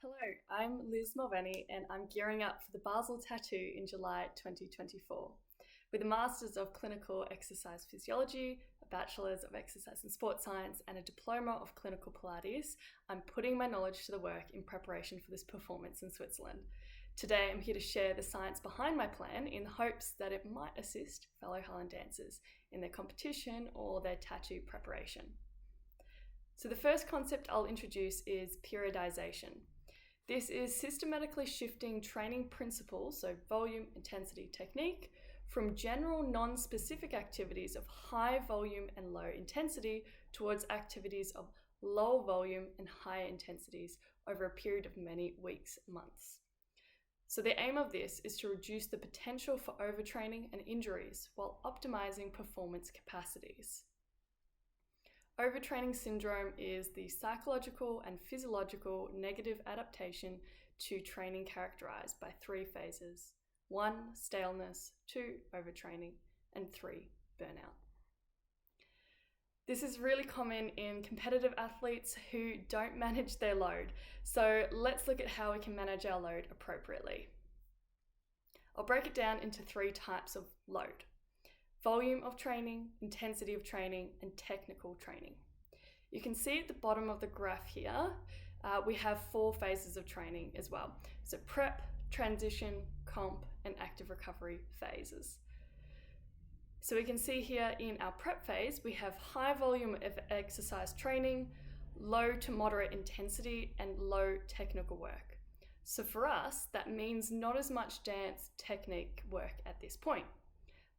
Hello, I'm Liz Mulvaney and I'm gearing up for the Basel Tattoo in July 2024. With a Masters of Clinical Exercise Physiology, a Bachelor's of Exercise and Sports Science and a Diploma of Clinical Pilates, I'm putting my knowledge to the work in preparation for this performance in Switzerland. Today I'm here to share the science behind my plan in the hopes that it might assist fellow Highland dancers in their competition or their tattoo preparation. So the first concept I'll introduce is periodization. This is systematically shifting training principles, so volume, intensity, technique, from general non-specific activities of high volume and low intensity towards activities of low volume and higher intensities over a period of many weeks and months. So the aim of this is to reduce the potential for overtraining and injuries while optimizing performance capacities. Overtraining syndrome is the psychological and physiological negative adaptation to training characterized by three phases: 1, staleness, 2, overtraining, and 3, burnout. This is really common in competitive athletes who don't manage their load. So let's look at how we can manage our load appropriately. I'll break it down into 3 types of load: volume of training, intensity of training, and technical training. You can see at the bottom of the graph here, we have 4 phases of training as well. So prep, transition, comp, and active recovery phases. So we can see here in our prep phase, we have high volume of exercise training, low to moderate intensity, and low technical work. So for us, that means not as much dance technique work at this point.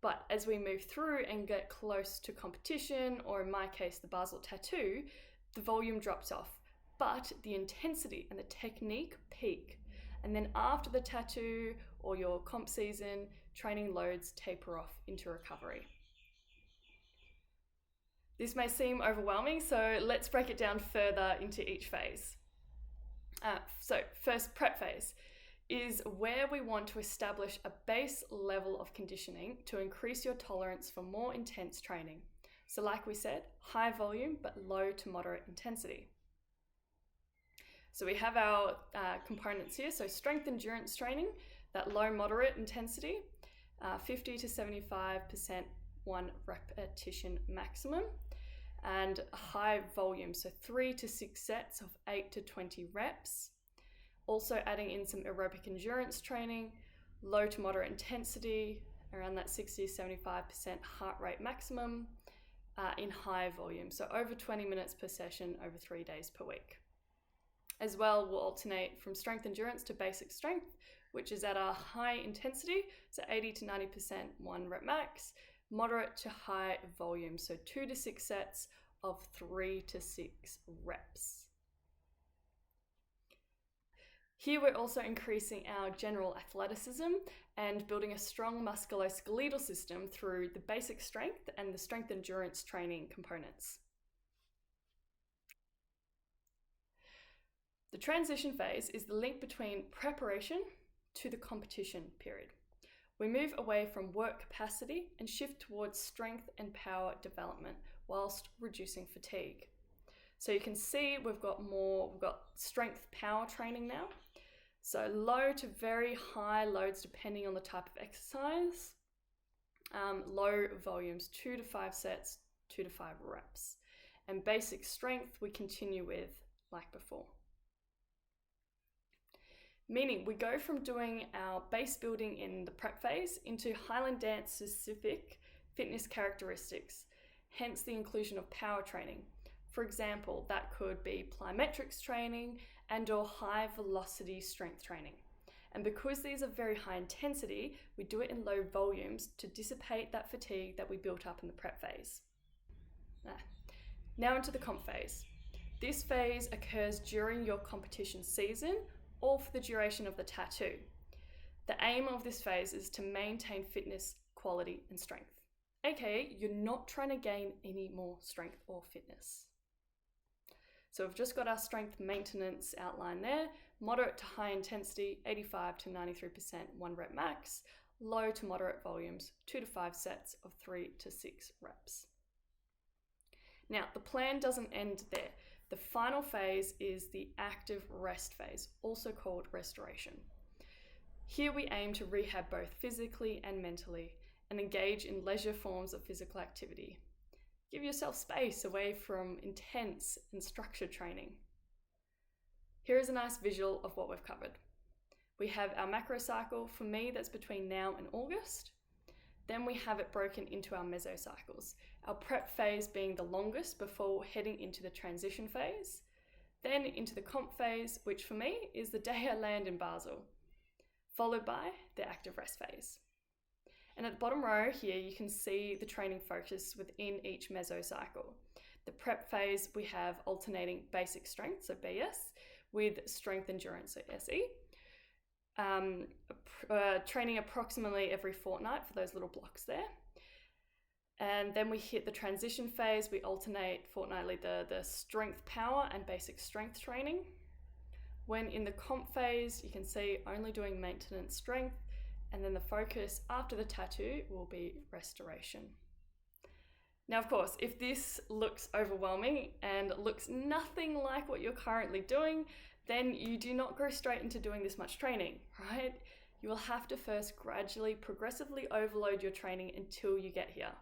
But as we move through and get close to competition, or in my case, the Basel Tattoo, the volume drops off, but the intensity and the technique peak. And then after the tattoo or your comp season, training loads taper off into recovery. This may seem overwhelming, so let's break it down further into each phase. So first, prep phase is where we want to establish a base level of conditioning to increase your tolerance for more intense training. So like we said, high volume but low to moderate intensity. So we have our components here. So strength endurance training, that low moderate intensity, 50 to 75% 1 repetition maximum, and high volume, so 3 to 6 sets of 8 to 20 reps. Also adding in some aerobic endurance training, low to moderate intensity, around that 60 to 75% heart rate maximum in high volume. So over 20 minutes per session over 3 days per week. As well, we'll alternate from strength endurance to basic strength, which is at a high intensity, so 80 to 90% 1 rep max, moderate to high volume, so 2 to 6 sets of 3 to 6 reps. Here we're also increasing our general athleticism and building a strong musculoskeletal system through the basic strength and the strength endurance training components. The transition phase is the link between preparation to the competition period. We move away from work capacity and shift towards strength and power development whilst reducing fatigue. So you can see we've got strength power training now. So low to very high loads depending on the type of exercise. Low volumes, 2 to 5 sets, 2 to 5 reps. And basic strength we continue with like before. Meaning we go from doing our base building in the prep phase into Highland dance specific fitness characteristics, hence the inclusion of power training. For example, that could be plyometrics training and or high velocity strength training. And because these are very high intensity, we do it in low volumes to dissipate that fatigue that we built up in the prep phase. Now into the comp phase. This phase occurs during your competition season or for the duration of the tattoo. The aim of this phase is to maintain fitness, quality, and strength. AKA, you're not trying to gain any more strength or fitness. So we've just got our strength maintenance outline there: moderate to high intensity, 85 to 93% 1 rep max, low to moderate volumes, 2 to 5 sets of 3 to 6 reps. Now, the plan doesn't end there. The final phase is the active rest phase, also called restoration. Here we aim to rehab both physically and mentally and engage in leisure forms of physical activity. Give yourself space away from intense and structured training. Here is a nice visual of what we've covered. We have our macro cycle. For me, that's between now and August. Then we have it broken into our mesocycles, our prep phase being the longest before heading into the transition phase, then into the comp phase, which for me is the day I land in Basel, followed by the active rest phase. And at the bottom row here, you can see the training focus within each mesocycle. The prep phase, we have alternating basic strength, so BS, with strength endurance, so SE. Training approximately every fortnight for those little blocks there. And then we hit the transition phase. We alternate fortnightly the strength power and basic strength training. When in the comp phase, you can see only doing maintenance strength, and then the focus after the tattoo will be restoration. Now, of course, if this looks overwhelming and looks nothing like what you're currently doing, then you do not go straight into doing this much training, right? You will have to first gradually, progressively overload your training until you get here.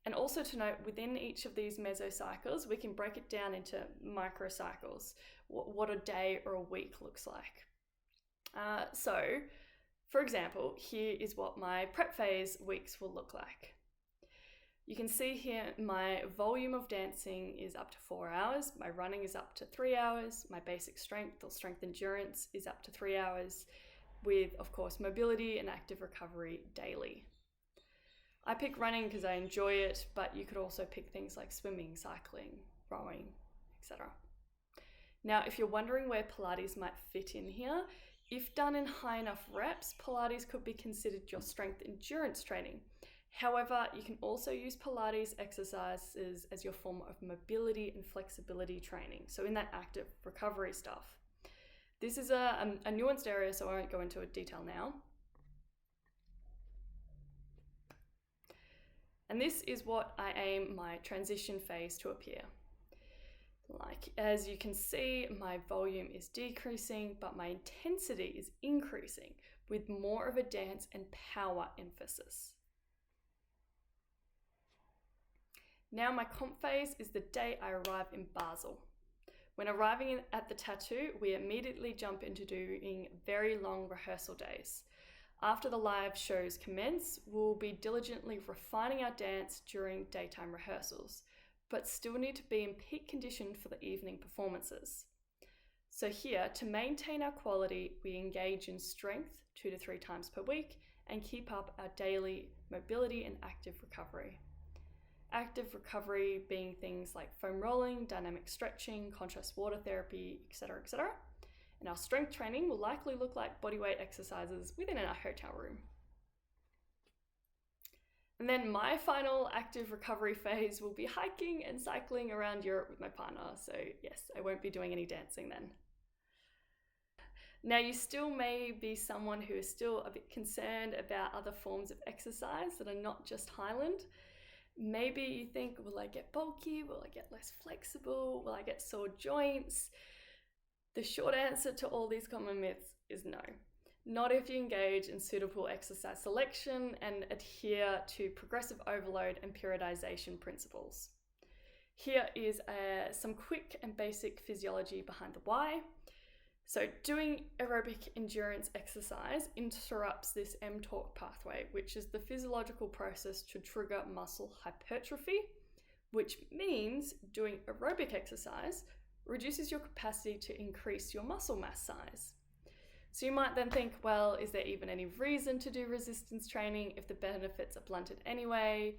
And also to note, within each of these mesocycles, we can break it down into microcycles, what a day or a week looks like. So, for example, here is what my prep phase weeks will look like. You can see here my volume of dancing is up to 4 hours, my running is up to 3 hours, my basic strength or strength endurance is up to 3 hours, with, of course, mobility and active recovery daily. I pick running because I enjoy it, but you could also pick things like swimming, cycling, rowing, etc. Now, if you're wondering where Pilates might fit in here, if done in high enough reps, Pilates could be considered your strength endurance training. However, you can also use Pilates exercises as your form of mobility and flexibility training, so in that active recovery stuff. This is a nuanced area, so I won't go into detail now. And this is what I aim my transition phase to appear. Like, as you can see, my volume is decreasing, but my intensity is increasing with more of a dance and power emphasis. Now my comp phase is the day I arrive in Basel. When arriving at the tattoo, we immediately jump into doing very long rehearsal days. After the live shows commence, we'll be diligently refining our dance during daytime rehearsals, but still need to be in peak condition for the evening performances. So here, to maintain our quality, we engage in strength 2 to 3 times per week and keep up our daily mobility and active recovery. Active recovery being things like foam rolling, dynamic stretching, contrast water therapy, etc., etc. And our strength training will likely look like bodyweight exercises within our hotel room. And then my final active recovery phase will be hiking and cycling around Europe with my partner. So yes, I won't be doing any dancing then. Now, you still may be someone who is still a bit concerned about other forms of exercise that are not just Highland. Maybe you think, will I get bulky? Will I get less flexible? Will I get sore joints? The short answer to all these common myths is no. Not if you engage in suitable exercise selection and adhere to progressive overload and periodization principles. Here is some quick and basic physiology behind the why. So doing aerobic endurance exercise interrupts this mTOR pathway, which is the physiological process to trigger muscle hypertrophy, which means doing aerobic exercise reduces your capacity to increase your muscle mass size. So you might then think, well, is there even any reason to do resistance training if the benefits are blunted anyway?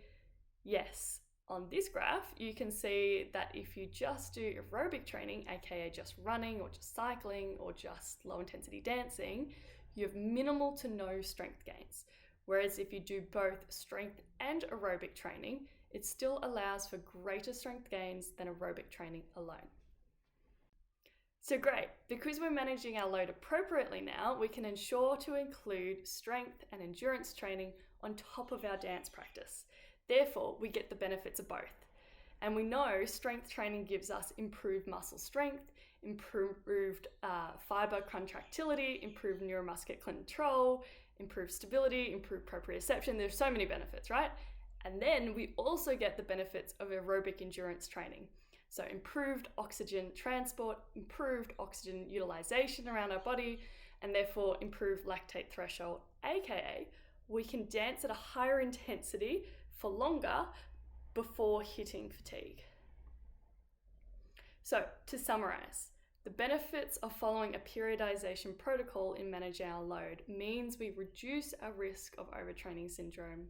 Yes. On this graph, you can see that if you just do aerobic training, aka just running or just cycling or just low intensity dancing, you have minimal to no strength gains. Whereas if you do both strength and aerobic training, it still allows for greater strength gains than aerobic training alone. So great, because we're managing our load appropriately now, we can ensure to include strength and endurance training on top of our dance practice. Therefore, we get the benefits of both. And we know strength training gives us improved muscle strength, improved fiber contractility, improved neuromuscular control, improved stability, improved proprioception. There's so many benefits, right? And then we also get the benefits of aerobic endurance training. So improved oxygen transport, improved oxygen utilization around our body, and therefore improved lactate threshold, aka we can dance at a higher intensity for longer before hitting fatigue. So to summarize, the benefits of following a periodization protocol in managing our load means we reduce our risk of overtraining syndrome,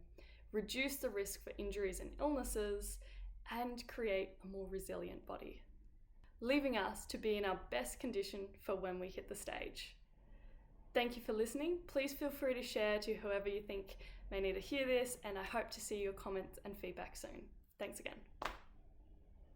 reduce the risk for injuries and illnesses, and create a more resilient body, leaving us to be in our best condition for when we hit the stage. Thank you for listening. Please feel free to share to whoever you think may need to hear this, and I hope to see your comments and feedback soon. Thanks again.